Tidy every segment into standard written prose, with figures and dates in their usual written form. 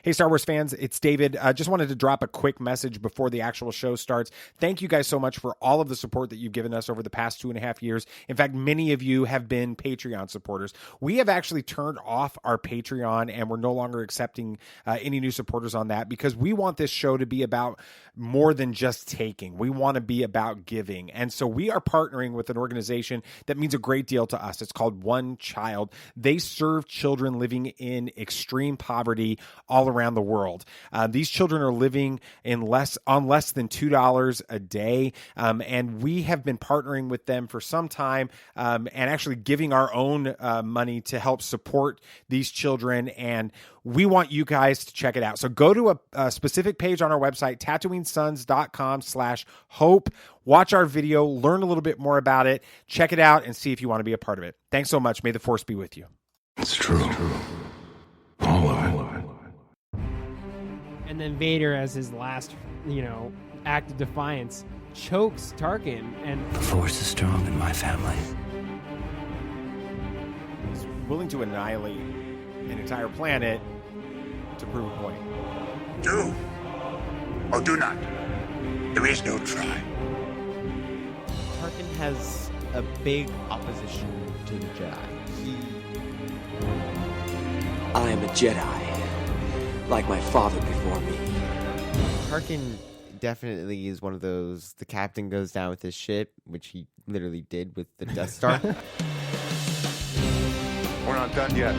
Hey, Star Wars fans, it's David. Just wanted to drop a quick message before the actual show starts. Thank you guys so much for all of the support that you've given us over the past 2.5 years. In fact, many of you have been Patreon supporters. We have actually turned off our Patreon, and we're no longer accepting any new supporters on that because we want this show to be about more than just taking. We want to be about giving. And so we are partnering with an organization that means a great deal to us. It's called One Child. They serve children living in extreme poverty all around the world. These children are living on less than $2 a day, and we have been partnering with them for some time and actually giving our own money to help support these children, and we want you guys to check it out. So go to a specific page on our website, tatooinesons.com/hope. Watch our video, learn a little bit more about it, check it out, and see if you want to be a part of it. Thanks so much. May the Force be with you. It's true. All of it. And then Vader, as his last, act of defiance, chokes Tarkin. And The Force is strong in my family. He's willing to annihilate an entire planet to prove a point. Do or do not. There is no try. Tarkin has a big opposition to the Jedi. I am a Jedi, like my father before me. Tarkin definitely is one of those, the captain goes down with his ship, which he literally did with the Death Star. We're not done yet.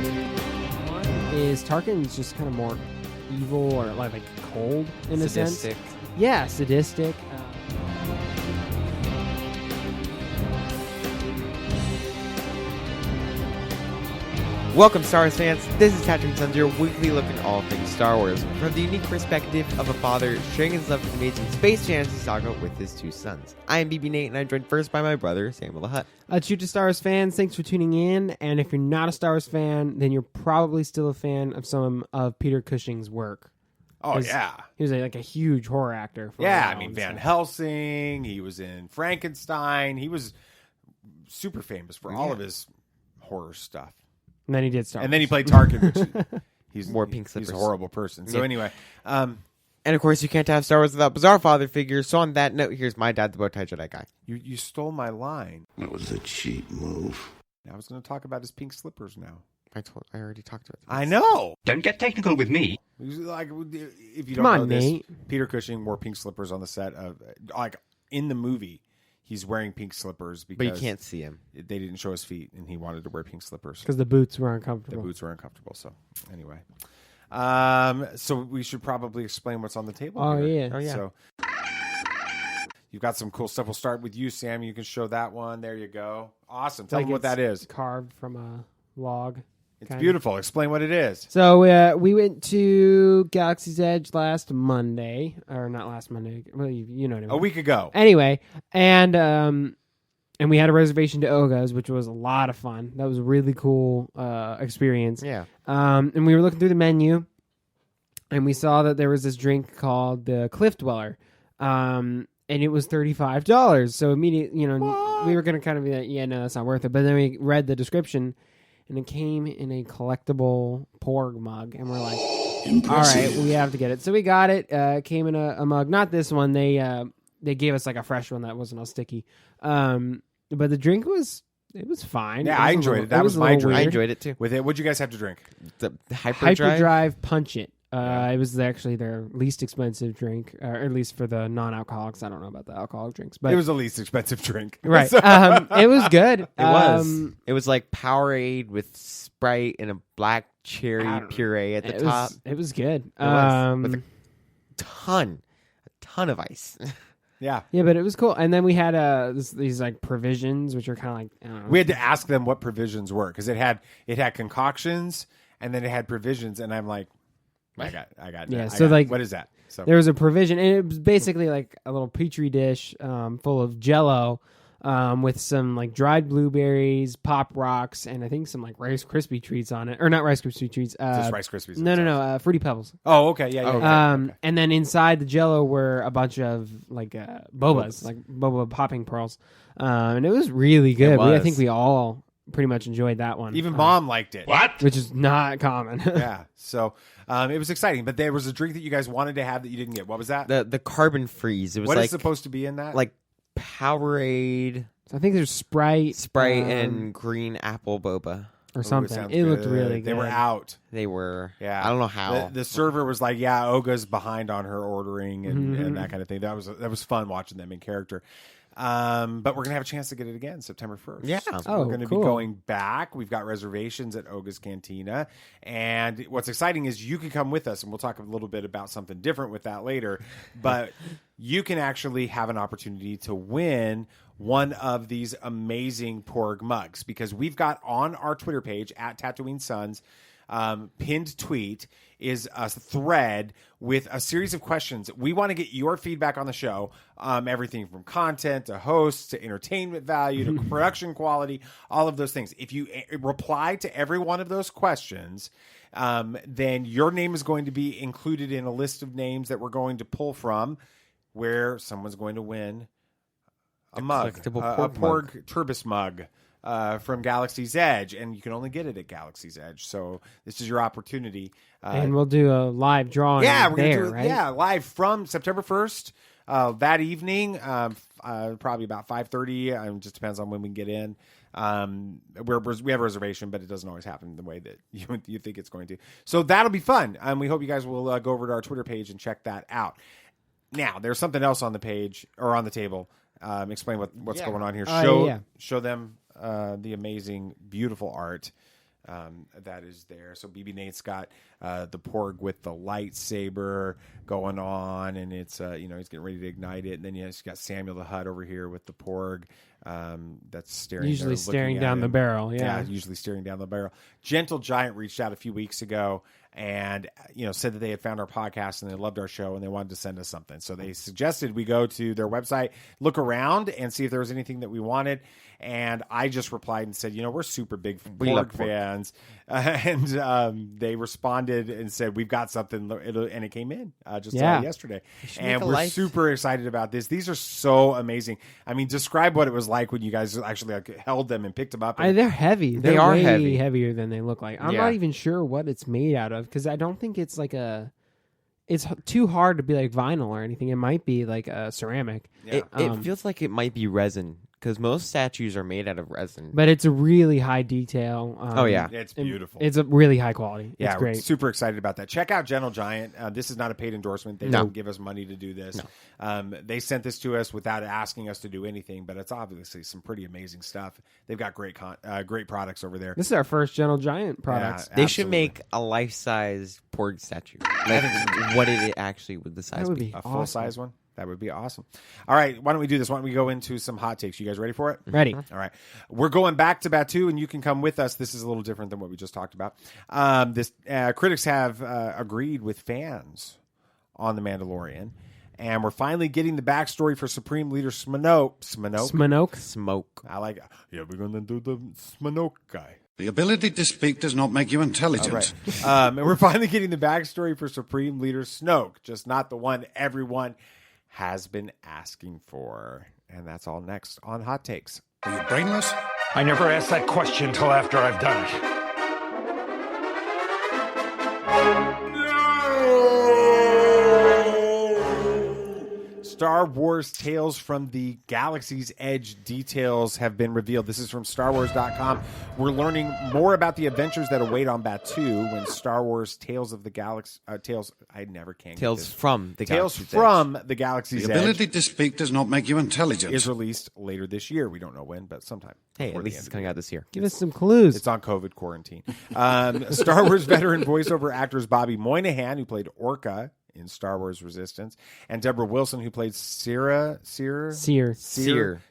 Is Tarkin's just kind of more evil or like cold in a sense? Sadistic. Yeah, sadistic. Welcome, Star Wars fans. This is Tatooine Sons, your weekly look at all things Star Wars from the unique perspective of a father sharing his love for the amazing space fantasy saga with his two sons. I am BB Nate, and I'm joined first by my brother, Samuel the Hutt. To you Star Wars fans, thanks for tuning in. And if you're not a Star Wars fan, then you're probably still a fan of some of Peter Cushing's work. Oh, yeah. He was a huge horror actor. Van Helsing. He was in Frankenstein. He was super famous for all of his horror stuff. And then he did Star Wars. And then he played Tarkin, which he's More pink slippers. He's a horrible person. So anyway, And of course, you can't have Star Wars without bizarre father figures. So on that note, here's my dad, the Bowtie Jedi guy. you stole my line. That was a cheap move. I was going to talk about his pink slippers now. I already talked about this. I know. Don't get technical with me. Like, if you Come don't on, know this, Nate. Peter Cushing wore pink slippers on the set of, in the movie. He's wearing pink slippers because But you can't see him. They didn't show his feet, and he wanted to wear pink slippers Because the boots were the uncomfortable. boots were uncomfortable. So anyway, so we should probably explain what's on the table. Oh, here. yeah. Oh, yeah. So you've got some cool stuff. We'll start with you, Sam. You can show that one. There you go. Awesome. Tell them what that is. Carved from a log. It's kinda. beautiful. Explain what it is. So we went to Galaxy's Edge last Monday, or not last Monday. Well, you know what I mean. A week ago. Anyway, and we had a reservation to Oga's, which was a lot of fun. That was a really cool experience. Yeah. And we were looking through the menu, and we saw that there was this drink called the Cliff Dweller, and it was $35. So immediately, we were going to kind of be like, yeah, no, that's not worth it. But then we read the description, and it came in a collectible porg mug, and we're like, Impressive. all right, we have to get it. So we got it. It came in a mug. Not this one. They gave us like a fresh one that wasn't all sticky. But the drink was fine. Yeah, It was I a enjoyed little- it. That was a my little drink. I weird. enjoyed it too. With it, what'd you guys have to drink? The Hyperdrive. Hyperdrive Punch It. It was actually their least expensive drink, or at least for the non-alcoholics. I don't know about the alcoholic drinks, but It was the least expensive drink. right. So- It was good. It was. It was like Powerade with Sprite and a black cherry puree at the top. It was good. It was. With a ton of ice. yeah. Yeah, but it was cool. And then we had these like provisions, which are kind of like, I don't know. We had to ask them what provisions were because it had concoctions and then it had provisions, and I'm like, I got. Yeah, I so got- like- what is that? So There was a provision, and it was basically like a little petri dish full of Jell-O with some like dried blueberries, Pop Rocks, and I think some like Rice Krispie treats on it, or not Rice Krispie treats. just Rice Krispies. No, Fruity Pebbles. Oh, okay, yeah. Okay. And then inside the Jell-O were a bunch of like bobas, like boba popping pearls, and it was really good. I was. think we all pretty much enjoyed that one. Even Mom liked it. What? which is not common. Yeah. So it was exciting. But there was a drink that you guys wanted to have that you didn't get. What was that? The carbon freeze. It was What like is supposed to be in that? like Powerade, I think there's Sprite, and green apple boba. or Ooh, something. sounds It looked good. really good. They were out. They were. Yeah. I don't know how. The server was like, yeah, Oga's behind on her ordering and that kind of thing. That was fun watching them in character. But we're going to have a chance to get it again September 1st. Yeah. So Oh, we're going to cool. be going back. We've got reservations at Oga's Cantina. And what's exciting is you can come with us, and we'll talk a little bit about something different with that later. But you can actually have an opportunity to win one of these amazing Porg mugs, because we've got on our Twitter page at Tatooine Sons, pinned tweet is a thread with a series of questions. We want to get your feedback on the show, everything from content to hosts to entertainment value to production quality, all of those things. If you reply to every one of those questions, then your name is going to be included in a list of names that we're going to pull from, where someone's going to win a mug, collectible a Porg Porg Turbis mug from Galaxy's Edge, and you can only get it at Galaxy's Edge. So this is your opportunity. And we'll do a live drawing. Yeah, we're there, gonna do it. right? Yeah, live from September 1st. That evening, probably about 5:30. Just depends on when we can get in. We have a reservation, but it doesn't always happen the way that you think it's going to. So that'll be fun. We hope you guys will go over to our Twitter page and check that out. Now, there's something else on the page or on the table. Explain what's going on here. Show them the amazing, beautiful art that is there. So BB Nate's got the Porg with the lightsaber going on, and it's he's getting ready to ignite it. And then he's got Samuel the Hutt over here with the Porg that's staring down the barrel. Yeah, usually staring down the barrel. Gentle Giant reached out a few weeks ago and said that they had found our podcast and they loved our show and they wanted to send us something. So they suggested we go to their website, look around, and see if there was anything that we wanted. And I just replied and said, we're super big Porg fans. And they responded and said, we've got something. And it came in just yesterday. And we're super excited about this. These are so amazing. I mean, describe what it was like when you guys actually held them and picked them up. They're heavy. They are way heavy. heavier than they look like. I'm not even sure what it's made out of, because I don't think it's like it's too hard to be like vinyl or anything. It might be like a ceramic. Yeah. It feels like it might be resin, because most statues are made out of resin. But it's a really high detail. It's beautiful. It's a really high quality. Yeah, it's great. We're super excited about that. Check out Gentle Giant. This is not a paid endorsement. They don't give us money to do this. No. They sent this to us without asking us to do anything, but it's obviously some pretty amazing stuff. They've got great products over there. This is our first Gentle Giant products. Yeah, They should make a life-size Porg statue. Like, what it actually would the size That would be? be A full-size one? That would be awesome. All right, why don't we do this? Why don't we go into some hot takes? You guys ready for it? Ready. All right. We're going back to Batuu, and you can come with us. This is a little different than what we just talked about. Critics have agreed with fans on The Mandalorian, and we're finally getting the backstory for Supreme Leader Snoke. Smoke. I like it. Yeah, we're going to do the Snoke guy. The ability to speak does not make you intelligent. Right. And we're finally getting the backstory for Supreme Leader Snoke, just not the one everyone has been asking for. And that's all next on Hot Takes. Are you brainless? I never asked that question till after I've done it. Star Wars Tales from the Galaxy's Edge details have been revealed. This is from StarWars.com. We're learning more about the adventures that await on Batuu when Star Wars Tales of the Galaxy... Tales from the Galaxy's The Edge ability to speak does not make you intelligent. is released later this year. We don't know when, but sometime. Hey, before at the least end it's of coming the year. out this year. Give us some clues. It's on COVID quarantine. Star Wars veteran voiceover actors Bobby Moynihan, who played Orca in Star Wars Resistance, and Deborah Wilson, who played Seer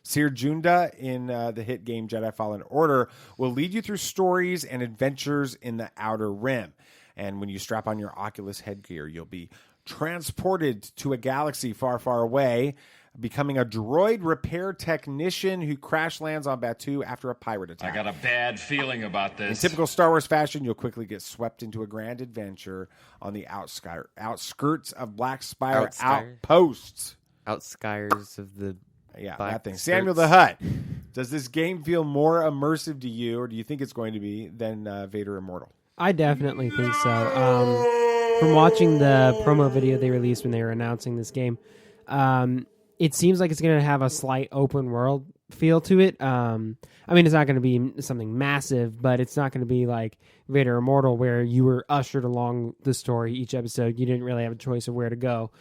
Junda in the hit game Jedi Fallen Order, will lead you through stories and adventures in the Outer Rim. And when you strap on your Oculus headgear, you'll be transported to a galaxy far, far away, becoming a droid repair technician who crash lands on Batuu after a pirate attack. I got a bad feeling about In this. typical Star Wars fashion, you'll quickly get swept into a grand adventure on the outskirts of Black Spire outposts. Outskires of the Yeah, Black that thing. skirts. Samuel the Hutt Does this game feel more immersive to you, or do you think it's going to be than Vader Immortal? I definitely think so. From watching the promo video they released when they were announcing this game, it seems like it's going to have a slight open world feel to it. I mean, it's not going to be something massive, but it's not going to be like Vader Immortal where you were ushered along the story each episode. You didn't really have a choice of where to go,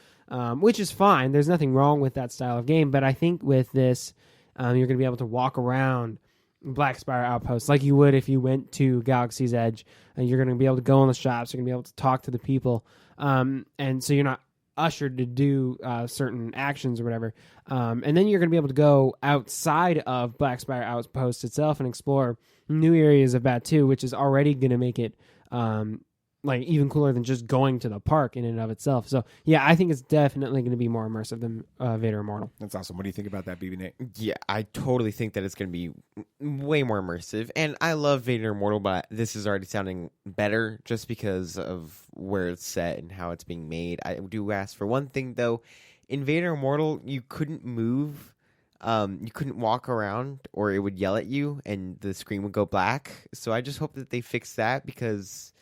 which is fine. There's nothing wrong with that style of game, but I think with this, you're going to be able to walk around Black Spire Outpost like you would if you went to Galaxy's Edge. And you're going to be able to go in the shops. You're going to be able to talk to the people. And so you're not ushered to do certain actions or whatever. And then you're going to be able to go outside of Black Spire Outpost itself and explore new areas of Batuu, which is already going to make it like even cooler than just going to the park in and of itself. So yeah, I think it's definitely going to be more immersive than Vader Immortal. That's awesome. What do you think about that, BB Nate? Yeah, I totally think that it's going to be way more immersive. And I love Vader Immortal, but this is already sounding better just because of where it's set and how it's being made. I do ask for one thing, though. In Vader Immortal, you couldn't move. You couldn't walk around or it would yell at you and the screen would go black. So I just hope that they fix that because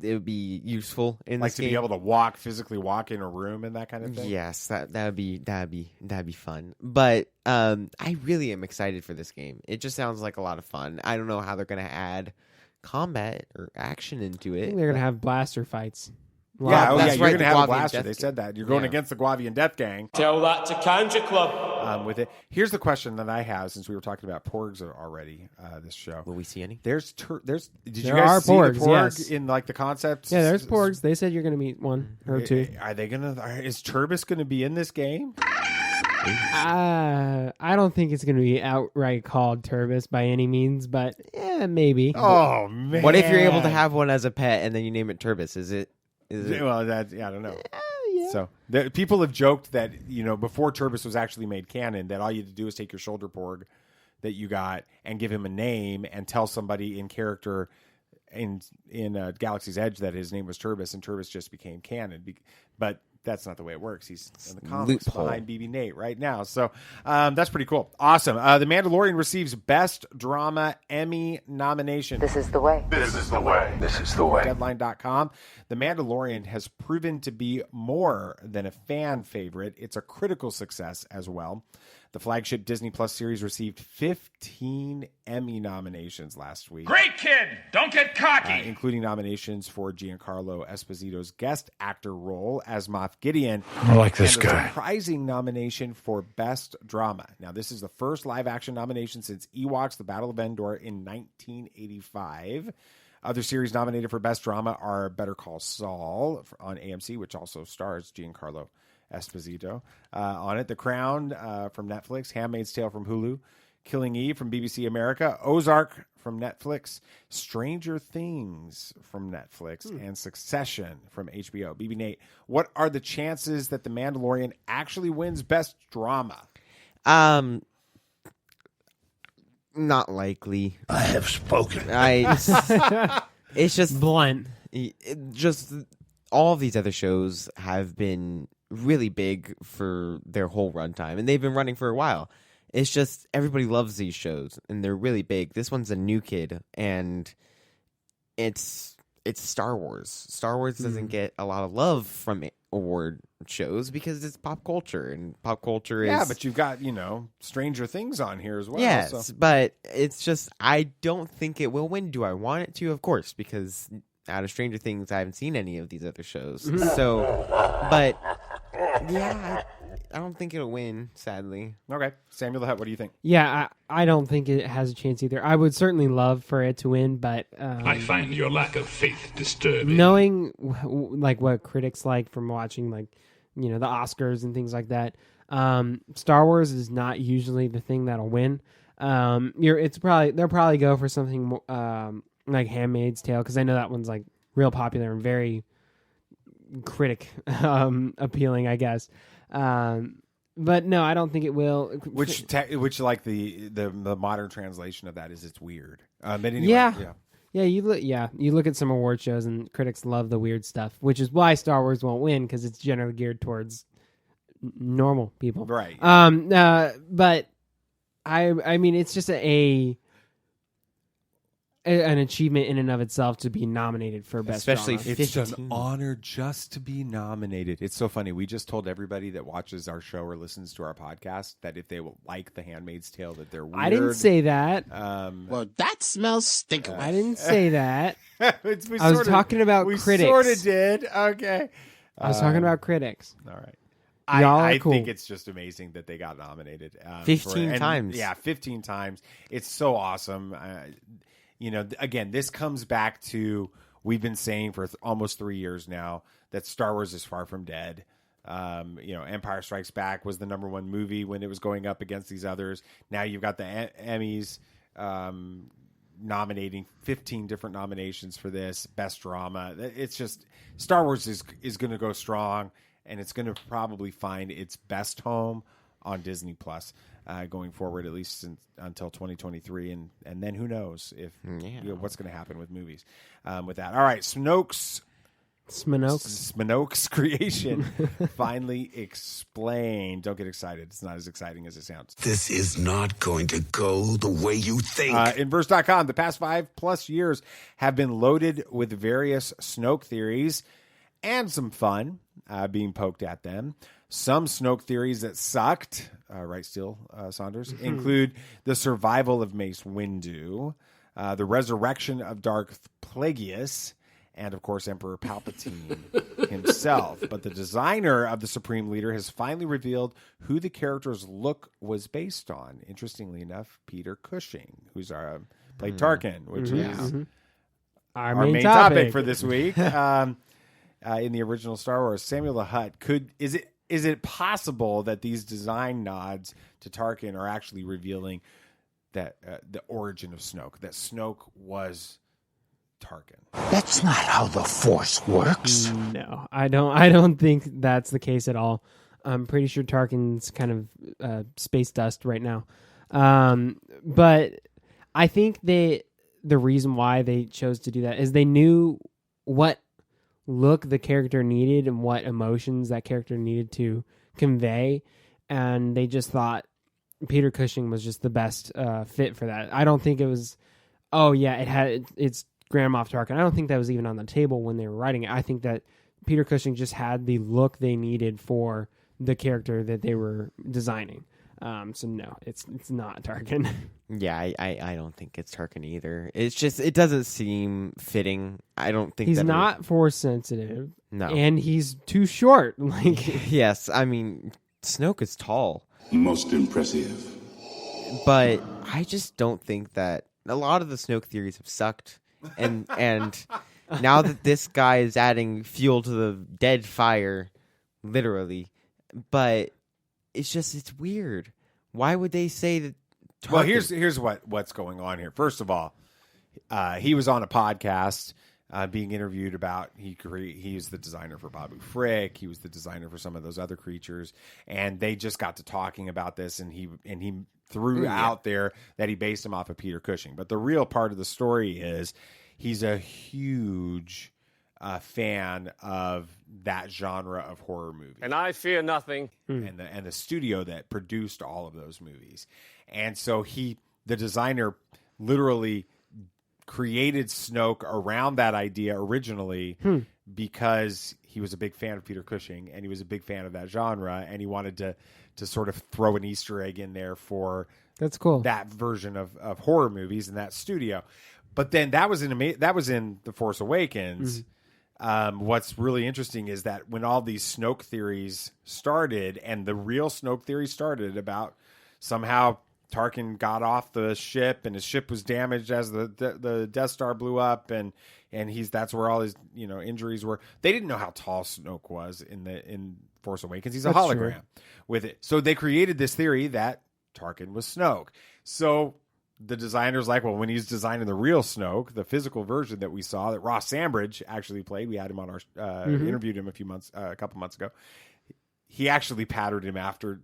it would be useful in like this to game. be able to physically walk in a room and that kind of thing. Yes, that'd be fun. But I really am excited for this game. It just sounds like a lot of fun. I don't know how they're gonna add combat or action into I it. think they're going to have blaster fights. Yeah, That's you're right, going to the have a Guavian blaster. Death They Gang. said that. You're going Yeah. against the Guavian Death Gang. Tell that to Kanja Club. With it. Here's the question that I have, since we were talking about porgs already this show. Will we see any? Did you There guys are see porgs, the porg yes. in like the concept? Yeah, there's porgs. They said you're going to meet one or two. Are they gonna? Is Turbis going to be in this game? I don't think it's going to be outright called Turbis by any means, but yeah, maybe. Oh man! What if you're able to have one as a pet and then you name it Turbis? Is it? Well, I don't know. Yeah. So people have joked that before Turbis was actually made canon, that all you had to do is take your shoulder porg that you got and give him a name and tell somebody in character in Galaxy's Edge that his name was Turbis, and Turbis just became canon. But that's not the way it works. He's in the comics Loophole. behind BB Nate right now. So that's pretty cool. Awesome. The Mandalorian receives Best Drama Emmy nomination. This is the way. This is the way. This is the way. Deadline.com. The Mandalorian has proven to be more than a fan favorite. It's a critical success as well. The flagship Disney Plus series received 15 Emmy nominations last week. Great kid! Don't get cocky! Including nominations for Giancarlo Esposito's guest actor role as Moff Gideon. I like this and a guy. surprising nomination for Best Drama. Now, this is the first live-action nomination since Ewoks: The Battle of Endor in 1985. Other series nominated for Best Drama are Better Call Saul on AMC, which also stars Giancarlo Esposito on it. The Crown from Netflix, Handmaid's Tale from Hulu, Killing Eve from BBC America, Ozark from Netflix, Stranger Things from Netflix, and Succession from HBO. BB Nate, what are the chances that The Mandalorian actually wins Best Drama? Not likely. I have spoken. It's just Blunt. just all of these other shows have been really big for their whole runtime, and they've been running for a while. It's just everybody loves these shows, and they're really big. This one's a new kid, and it's Star Wars. Star Wars doesn't get a lot of love from award shows because it's pop culture, and pop culture is... Yeah, but you've got, Stranger Things on here as well. Yes, so. but it's just, I don't think it will win. Do I want it to? Of course, because out of Stranger Things, I haven't seen any of these other shows. So, but yeah, I don't think it'll win, sadly. Okay. Samuel the Hutt, what do you think? Yeah, I don't think it has a chance either. I would certainly love for it to win, but I find your lack of faith disturbing. knowing like what critics like from watching the Oscars and things like that, Star Wars is not usually the thing that'll win. They'll probably go for something like Handmaid's Tale, because I know that one's like real popular and very critic appealing, I guess. But no, I don't think it will. Which like the modern translation of that is it's weird. But anyway, yeah. You look at some award shows and critics love the weird stuff, which is why Star Wars won't win, because it's generally geared towards normal people, right? But I mean, it's just an achievement in and of itself to be nominated for best Especially drama. It's 15. an honor just to be nominated. It's so funny. We just told everybody that watches our show or listens to our podcast that if they will like The Handmaid's Tale, that they're weird. I didn't say that. Well, that smells stinking. I didn't say that. I was sorta- talking about we critics. sort of did. Okay. I was talking about critics. All right. Y'all are I cool. think it's just amazing that they got nominated. 15 times. Yeah, 15 times. It's so awesome. Again, this comes back to we've been saying for almost 3 years now that Star Wars is far from dead. Empire Strikes Back was the number one movie when it was going up against these others. Now you've got the Emmys nominating 15 different nominations for this best drama. It's just Star Wars is going to go strong, and it's going to probably find its best home on Disney Plus going forward, at least until 2023, and then who knows if what's going to happen with movies with that. All right, Snoke's creation finally explained. Don't get excited. It's not as exciting as it sounds. This is not going to go the way you think. Inverse.com, the past 5+ years have been loaded with various Snoke theories and some fun being poked at them. Some Snoke theories that sucked, right, still, Saunders, include the survival of Mace Windu, the resurrection of Darth Plagueis, and, of course, Emperor Palpatine himself. But the designer of the Supreme Leader has finally revealed who the character's look was based on. Interestingly enough, Peter Cushing, who's played Tarkin, which is our main topic for this week. In the original Star Wars, Samuel the Hutt is it possible that these design nods to Tarkin are actually revealing that the origin of Snoke, that Snoke was Tarkin? That's not how the Force works. No, I don't think that's the case at all. I'm pretty sure Tarkin's kind of space dust right now. But I think the reason why they chose to do that is they knew what look the character needed and what emotions that character needed to convey, and they just thought Peter Cushing was just the best fit for that. I don't think it was, it's Grand Moff Tarkin. I don't think that was even on the table when they were writing it. I think that Peter Cushing just had the look they needed for the character that they were designing. So no, it's not Tarkin. Yeah, I don't think it's Tarkin either. It's just, it doesn't seem fitting. I don't think he's not Force sensitive. No. And he's too short. Yes, I mean, Snoke is tall. Most impressive. But I just don't think that a lot of the Snoke theories have sucked. And now that this guy is adding fuel to the dead fire, literally, but it's weird. Why would they say that? Well, here's what's going on here. First of all, he was on a podcast being interviewed about he was the designer for Babu Frick. He was the designer for some of those other creatures, and they just got to talking about this, and he threw out there that he based him off of Peter Cushing. But the real part of the story is he's a huge fan of that genre of horror movies, and I fear nothing. And the studio that produced all of those movies, and so the designer, literally created Snoke around that idea originally because he was a big fan of Peter Cushing and he was a big fan of that genre, and he wanted to sort of throw an Easter egg in there for that's cool, that version of horror movies in that studio. But then that was in The Force Awakens. What's really interesting is that when all these Snoke theories started, and the real Snoke theory started about somehow Tarkin got off the ship and his ship was damaged as the Death Star blew up, and that's where all his injuries were. They didn't know how tall Snoke was in Force Awakens. He's a hologram with it. So they created this theory that Tarkin was Snoke. So the designer's like, well, when he's designing the real Snoke, the physical version that we saw that Ross Sandbridge actually played, we had him on our interviewed him a couple months ago. He actually patterned him after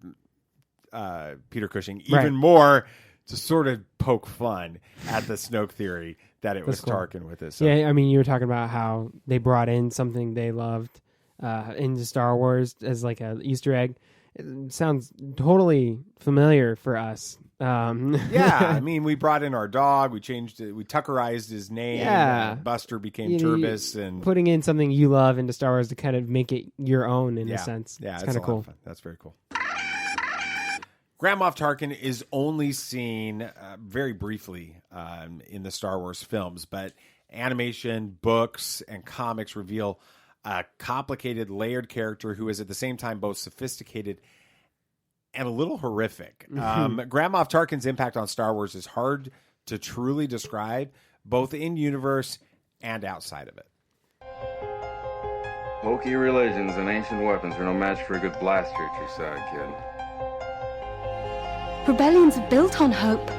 Peter Cushing even more to sort of poke fun at the Snoke theory that it was Tarkin with it. So. Yeah, I mean, you were talking about how they brought in something they loved into Star Wars as like a Easter egg. It sounds totally familiar for us. Yeah, I mean, we brought in our dog. We changed it. We Tuckerized his name. Yeah. Buster became Turbis, and putting in something you love into Star Wars to kind of make it your own in a sense. Yeah, it's kind of cool. Fun. That's very cool. Grand Moff Tarkin is only seen very briefly in the Star Wars films, but animation, books, and comics reveal a complicated, layered character who is at the same time both sophisticated and a little horrific. Grand Moff Tarkin's impact on Star Wars is hard to truly describe, both in universe and outside of it. Hokey religions and ancient weapons are no match for a good blaster at your side, kid. Rebellions are built on hope.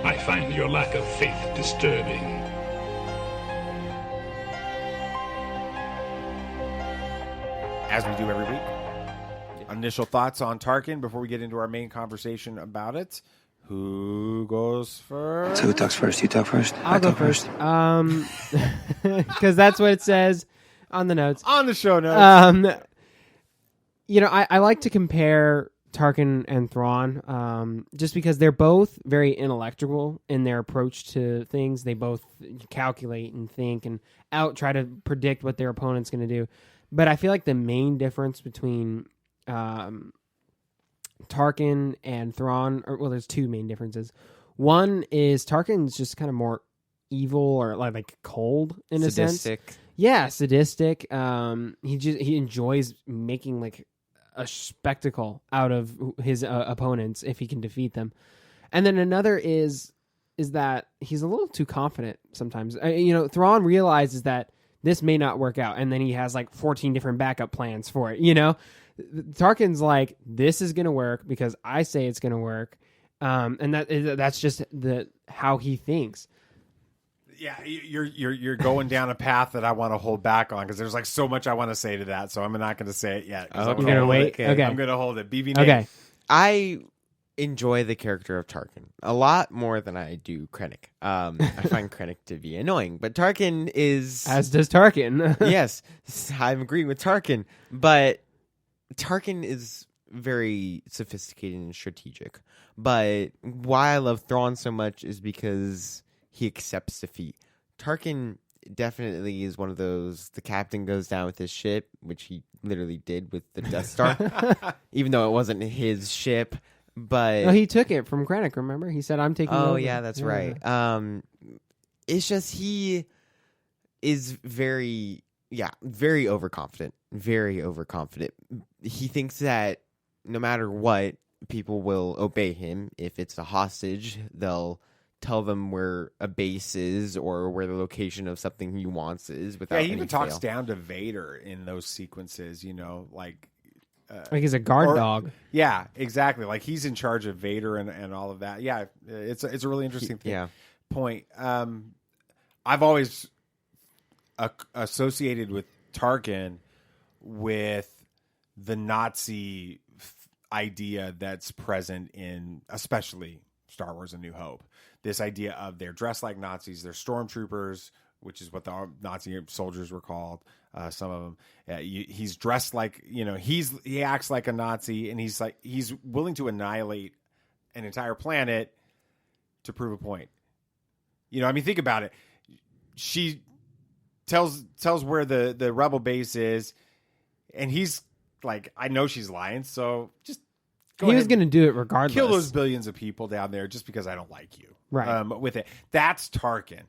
I find your lack of faith disturbing. As we do every week. Initial thoughts on Tarkin before we get into our main conversation about it. Who goes first? So who talks first? You talk first? I'll go first. Because that's what it says on the notes. On the show notes. I like to compare Tarkin and Thrawn just because they're both very intellectual in their approach to things. They both calculate and think and try to predict what their opponent's going to do. But I feel like the main difference between Tarkin and Thrawn, there's two main differences. One is Tarkin's just kind of more evil or like cold in a sense. Sadistic. Yeah, sadistic. He enjoys making like a spectacle out of his opponents if he can defeat them. And then another is that he's a little too confident sometimes. Thrawn realizes that this may not work out, and then he has like 14 different backup plans for it. Tarkin's like, this is gonna work because I say it's gonna work, and that's just how he thinks. Yeah, you're going down a path that I want to hold back on because there's like so much I want to say to that, so I'm not going to say it yet. You're gonna wait. Okay, I'm going to hold it. BB. Okay, I enjoy the character of Tarkin a lot more than I do Krennic. I find Krennic to be annoying, but Tarkin is... As does Tarkin. Yes, I'm agreeing with Tarkin, but Tarkin is very sophisticated and strategic. But why I love Thrawn so much is because he accepts defeat. Tarkin definitely is one of those, the captain goes down with his ship, which he literally did with the Death Star, even though it wasn't his ship. But no, he took it from Krennic, remember? He said, I'm taking it over. Oh, yeah, that's right. It's just he is very overconfident. Very overconfident. He thinks that no matter what, people will obey him. If it's a hostage, they'll tell them where a base is or where the location of something he wants is without he even any talks fail. down to Vader in those sequences, like he's a guard dog. Yeah, exactly. Like he's in charge of Vader and all of that. Yeah, it's a really interesting point. I've always associated with Tarkin with the Nazi idea that's present in especially Star Wars A New Hope. This idea of they're dressed like Nazis, they're stormtroopers, which is what the Nazi soldiers were called. Some of them, he's dressed like, he acts like a Nazi, and he's willing to annihilate an entire planet to prove a point. Think about it. She tells where the rebel base is, and he's like, I know she's lying, so just he was going to do it regardless. Kill those billions of people down there just because I don't like you. Right. With it. That's Tarkin.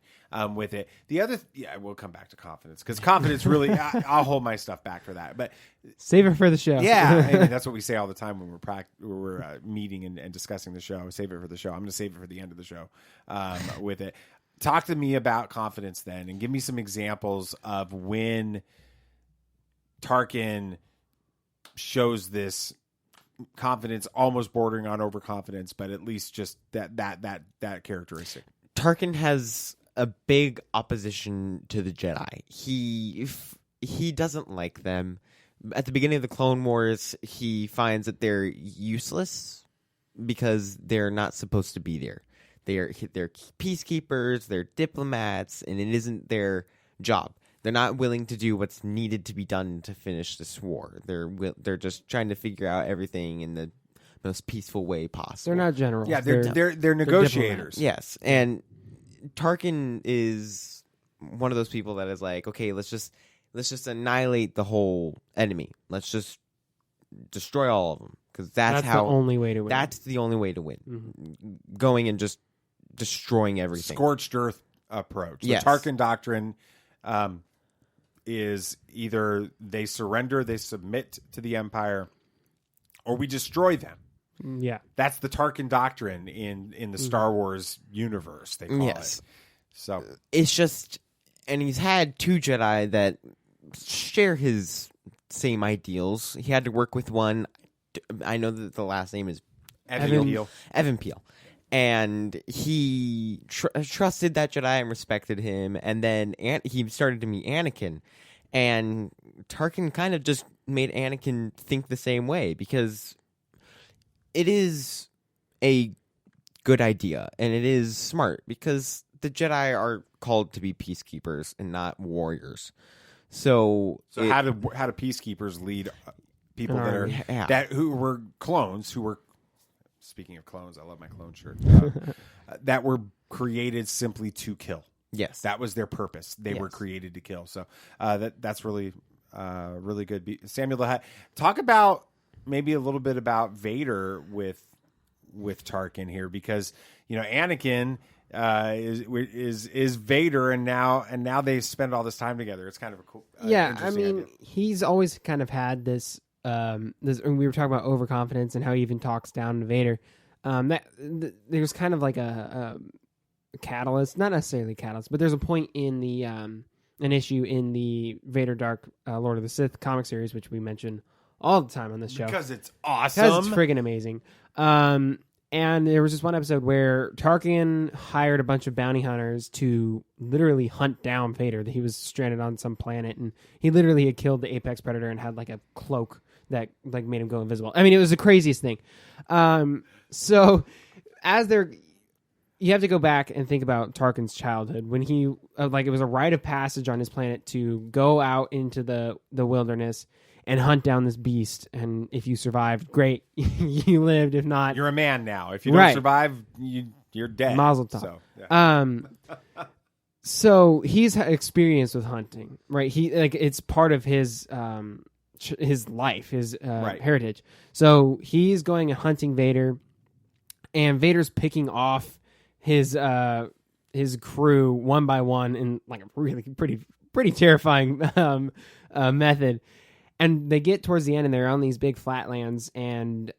With it. The other, we'll come back to confidence because confidence really, I'll hold my stuff back for that. But save it for the show. Yeah. That's what we say all the time when we're meeting and discussing the show. Save it for the show. I'm going to save it for the end of the show with it. Talk to me about confidence then and give me some examples of when Tarkin shows this confidence, almost bordering on overconfidence, but at least just that characteristic. Tarkin has a big opposition to the Jedi. He doesn't like them. At the beginning of the Clone Wars, he finds that they're useless because they're not supposed to be there. They're peacekeepers, they're diplomats, and it isn't their job. They're not willing to do what's needed to be done to finish this war. They're just trying to figure out everything in the most peaceful way possible. They're not generals. Yeah, they're negotiators. Yes, and Tarkin is one of those people that is like, okay, let's just annihilate the whole enemy. Let's just destroy all of them because that's how the only way to win. That's the only way to win. Going and just destroying everything. Scorched earth approach. The Yes. Tarkin doctrine is either they surrender, they submit to the Empire, or we destroy them. Yeah, that's the Tarkin doctrine in the Star Wars universe. They call it. So it's just, and he's had 2 Jedi that share his same ideals. He had to work with one. I know that the last name is Evan Peel. And he trusted that Jedi and respected him. And then he started to meet Anakin. And Tarkin kind of just made Anakin think the same way because it is a good idea. And it is smart because the Jedi are called to be peacekeepers and not warriors. So how do peacekeepers lead people who were clones, who were, speaking of clones, I love my clone shirt, that were created simply to kill. Yes, that was their purpose. They were created to kill. So that's really really good. Samuel, talk about maybe a little bit about Vader with Tarkin here, because Anakin is Vader, and now they spend all this time together. It's kind of a cool. I mean, he's always kind of had this. And we were talking about overconfidence and how he even talks down to Vader. There's kind of like a catalyst, not necessarily a catalyst, but there's a point in the an issue in the Vader Dark Lord of the Sith comic series, which we mention all the time on this show because it's awesome. Because it's friggin' amazing. And there was this one episode where Tarkin hired a bunch of bounty hunters to literally hunt down Vader. He was stranded on some planet, and he literally had killed the apex predator and had like a cloak that like made him go invisible. I mean, it was the craziest thing. So you have to go back and think about Tarkin's childhood when he it was a rite of passage on his planet to go out into the wilderness and hunt down this beast. And if you survived, great, you lived. If not, you're a man now. If you don't survive, you're dead. Mazel tov. So, yeah. So he's had experience with hunting, right? It's part of his life, his heritage. So he's going and hunting Vader, and Vader's picking off his crew one by one in like a really pretty terrifying method. And they get towards the end, and they're on these big flatlands, and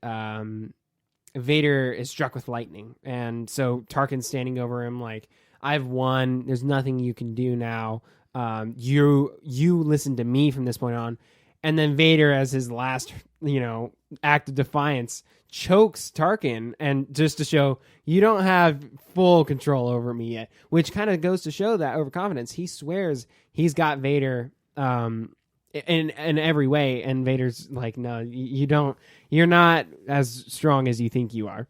Vader is struck with lightning. And so Tarkin's standing over him like, I've won. There's nothing you can do now. You listen to me from this point on. And then Vader, as his last, act of defiance, chokes Tarkin, and just to show you don't have full control over me yet, which kind of goes to show that overconfidence. He swears he's got Vader in every way, and Vader's like, no, you don't. You're not as strong as you think you are.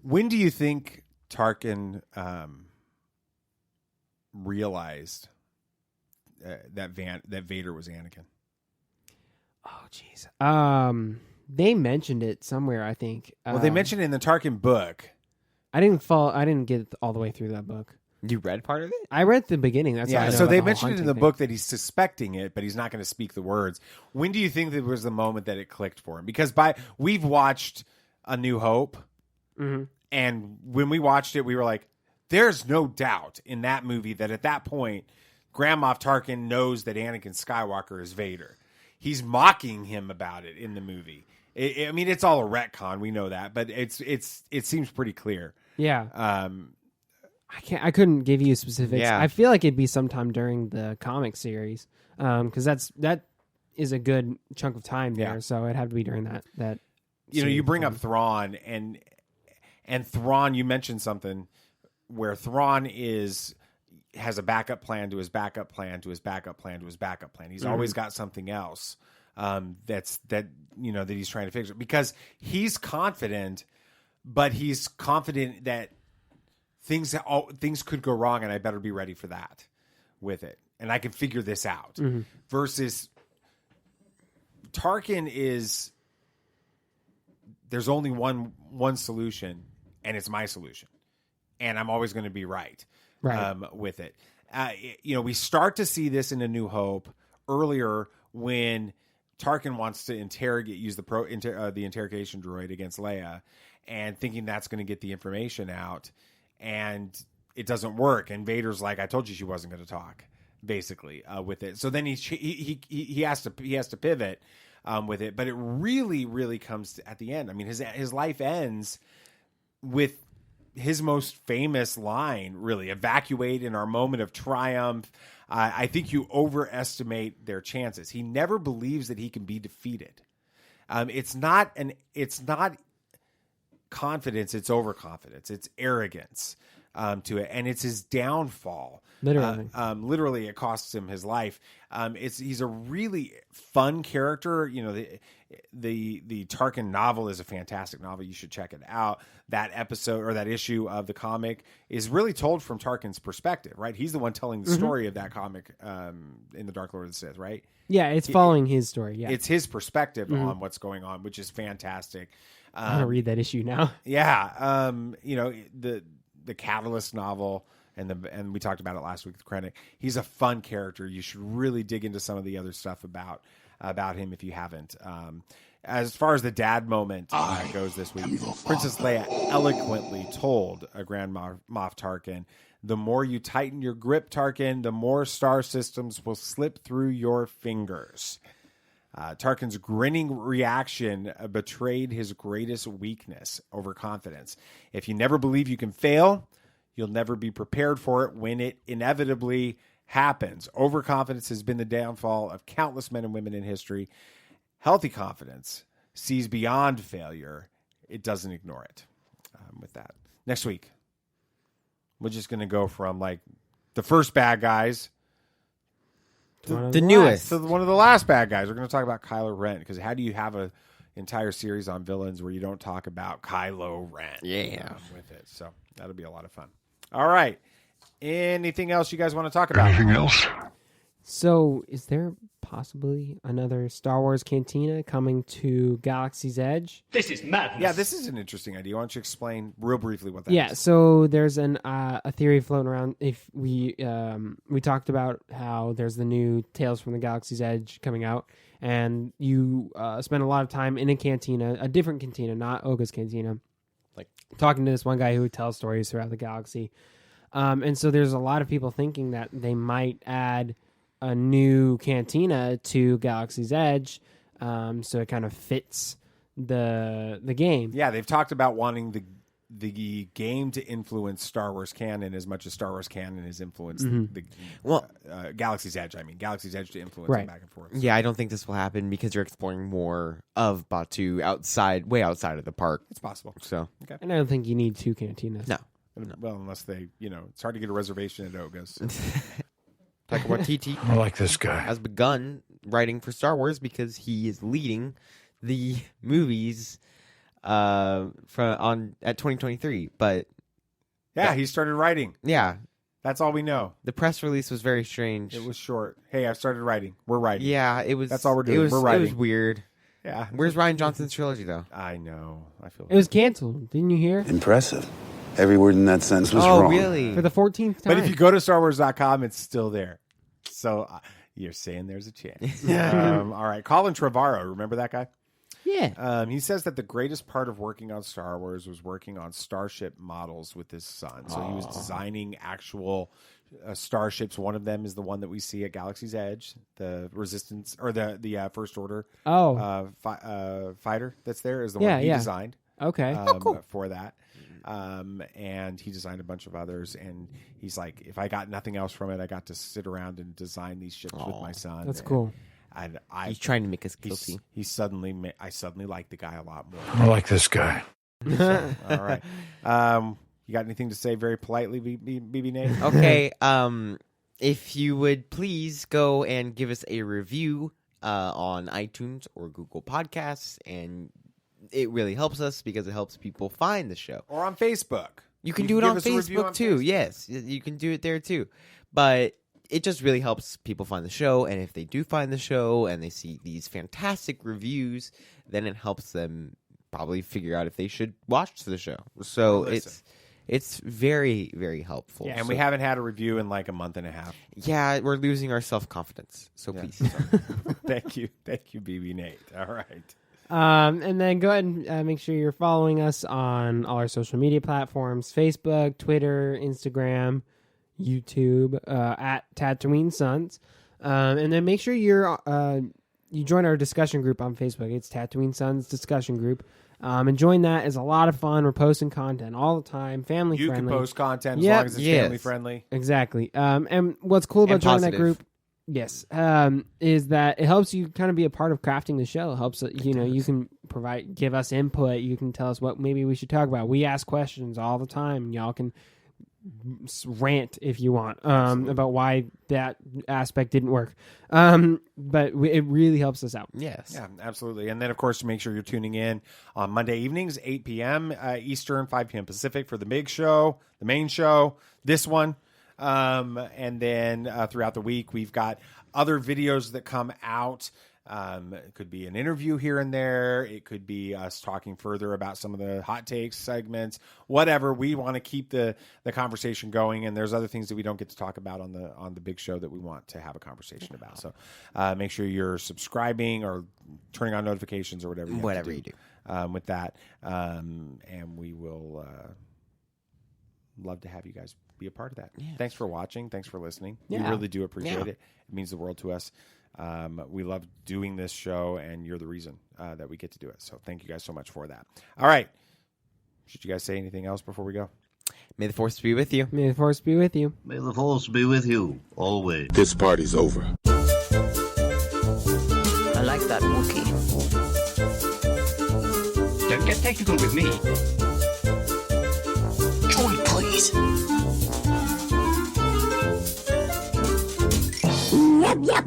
When do you think Tarkin realized that Vader was Anakin? Oh, jeez. They mentioned it somewhere, I think. Well, they mentioned it in the Tarkin book. I didn't get all the way through that book. You read part of it? I read the beginning. That's how I know so they about mentioned it in the thing. book that he's suspecting it, but he's not going to speak the words. When do you think that was the moment that it clicked for him? Because we've watched A New Hope, and when we watched it, we were like, there's no doubt in that movie that at that point, Grand Moff Tarkin knows that Anakin Skywalker is Vader. He's mocking him about it in the movie. I mean, it's all a retcon. We know that, but it seems pretty clear. Yeah. I couldn't give you specifics. Yeah. I feel like it'd be sometime during the comic series, because that is a good chunk of time there. Yeah. So it'd have to be during that. You bring up Thrawn, and Thrawn. You mentioned something where Thrawn has a backup plan to his backup plan to his backup plan to his backup plan. He's always got something else that he's trying to fix, because he's confident, but he's confident that things could go wrong, and I better be ready for that with it. and I can figure this out. Mm-hmm. Versus Tarkin is, there's only one solution, and it's my solution, and I'm always going to be right. With it. We start to see this in A New Hope earlier when Tarkin wants to use the interrogation droid against Leia, and thinking that's going to get the information out, and it doesn't work. And Vader's like, "I told you she wasn't going to talk," basically with it. So then he has to pivot with it, but it really comes at the end. I mean, his life ends with his most famous line, really, "Evacuate in our moment of triumph." I think you overestimate their chances. He never believes that he can be defeated. It's not confidence; it's overconfidence. It's arrogance to it, and it's his downfall. Literally, it costs him his life. He's a really fun character. The Tarkin novel is a fantastic novel. You should check it out. That episode or that issue of the comic is really told from Tarkin's perspective, right? He's the one telling the story of that comic in the Dark Lord of the Sith, right? Yeah, it's following his story. Yeah, it's his perspective on what's going on, which is fantastic. I'm gonna read that issue now. Yeah, the Catalyst novel. And we talked about it last week with Krennic. He's a fun character. You should really dig into some of the other stuff about him if you haven't. As far as the dad moment goes this week, Princess Leia eloquently told Grand Moff Tarkin, "The more you tighten your grip, Tarkin, the more star systems will slip through your fingers." Tarkin's grinning reaction betrayed his greatest weakness, overconfidence. If you never believe you can fail, you'll never be prepared for it when it inevitably happens. Overconfidence has been the downfall of countless men and women in history. Healthy confidence sees beyond failure. It doesn't ignore it. With that, next week, we're just going to go from like the first bad guys to the newest, to one of the last bad guys. We're going to talk about Kylo Ren, because how do you have an entire series on villains where you don't talk about Kylo Ren? With it, so that'll be a lot of fun. All right. Anything else you guys want to talk about? Anything else? So, is there possibly another Star Wars cantina coming to Galaxy's Edge? This is madness. Yeah, this is an interesting idea. Why don't you explain real briefly what that is? Yeah, so there's a theory floating around. If we talked about how there's the new Tales from the Galaxy's Edge coming out, and you spend a lot of time in a cantina, a different cantina, not Oga's cantina, like talking to this one guy who tells stories throughout the galaxy. And so there's a lot of people thinking that they might add a new cantina to Galaxy's Edge, so it kind of fits the game. Yeah, they've talked about wanting the game to influence Star Wars canon as much as Star Wars canon has influenced Galaxy's Edge. I mean, Galaxy's Edge to influence it back and forth. Yeah, I don't think this will happen because you're exploring more of Batuu way outside of the park. It's possible. So, okay. And I don't think you need two cantinas. No. Well, unless they, it's hard to get a reservation at Oga's. Taika Waititi I like this guy. has begun writing for Star Wars because he is leading the movies at 2023. But he started writing. Yeah, that's all we know. The press release was very strange. It was short. Hey, I've started writing. We're writing. Yeah, it was. That's all we're doing. We're writing. It was weird. Yeah. Where's Rian Johnson's trilogy though? I know. I feel it was canceled. Didn't you hear? Impressive. Every word in that sentence was wrong. Oh, really? For the 14th time. But if you go to StarWars.com, it's still there. So you're saying there's a chance. All right. Colin Trevorrow, remember that guy? Yeah. He says that the greatest part of working on Star Wars was working on starship models with his son. So he was designing actual starships. One of them is the one that we see at Galaxy's Edge, the Resistance or the First Order fighter that's there is the one he designed. Okay. Cool. For that. And he designed a bunch of others, and he's like, if I got nothing else from it, I got to sit around and design these ships with my son. That's cool. And he's trying to make us guilty. I suddenly like the guy a lot more. I like this guy. So, all right. You got anything to say very politely, BB Nate? Okay. If you would please go and give us a review on iTunes or Google Podcasts, and it really helps us because it helps people find the show. Or on Facebook. You can do it on Facebook too. Yes, you can do it there too. But it just really helps people find the show. And if they do find the show and they see these fantastic reviews, then it helps them probably figure out if they should watch the show. So it's very, very helpful. Yeah, and we haven't had a review in like a month and a half. Yeah, we're losing our self-confidence. So please. Thank you, BB Nate. All right. And then go ahead and make sure you're following us on all our social media platforms: Facebook, Twitter, Instagram, YouTube, at Tatooine Sons. And then make sure you join our discussion group on Facebook. It's Tatooine Sons Discussion Group. And join that. It's a lot of fun. We're posting content all the time, family friendly. You can post content as long as it's family friendly. Exactly. And what's cool about joining that group, is that it helps you kind of be a part of crafting the show. It helps you can give us input. You can tell us what maybe we should talk about. We ask questions all the time. Y'all can rant if you want about why that aspect didn't work, but it really helps us out. Yes, yeah, absolutely. And then of course make sure you're tuning in on Monday evenings, 8 p.m. Eastern, 5 p.m. Pacific for the big show, the main show, this one. And then throughout the week we've got other videos that come out. It could be an interview here and there. It could be us talking further about some of the hot takes segments, whatever. We want to keep the conversation going, and there's other things that we don't get to talk about on the big show that we want to have a conversation about. So make sure you're subscribing or turning on notifications or whatever you do with that. And we will love to have you guys be a part of that. Yeah. Thanks for watching. Thanks for listening. We really do appreciate it. It means the world to us. We love doing this show, and you're the reason that we get to do it. So thank you guys so much for that. All right. Should you guys say anything else before we go? May the Force be with you. May the Force be with you. May the Force be with you, always. This party's over. I like that Wookiee. Don't get technical with me. Joy, please. Yep, yep.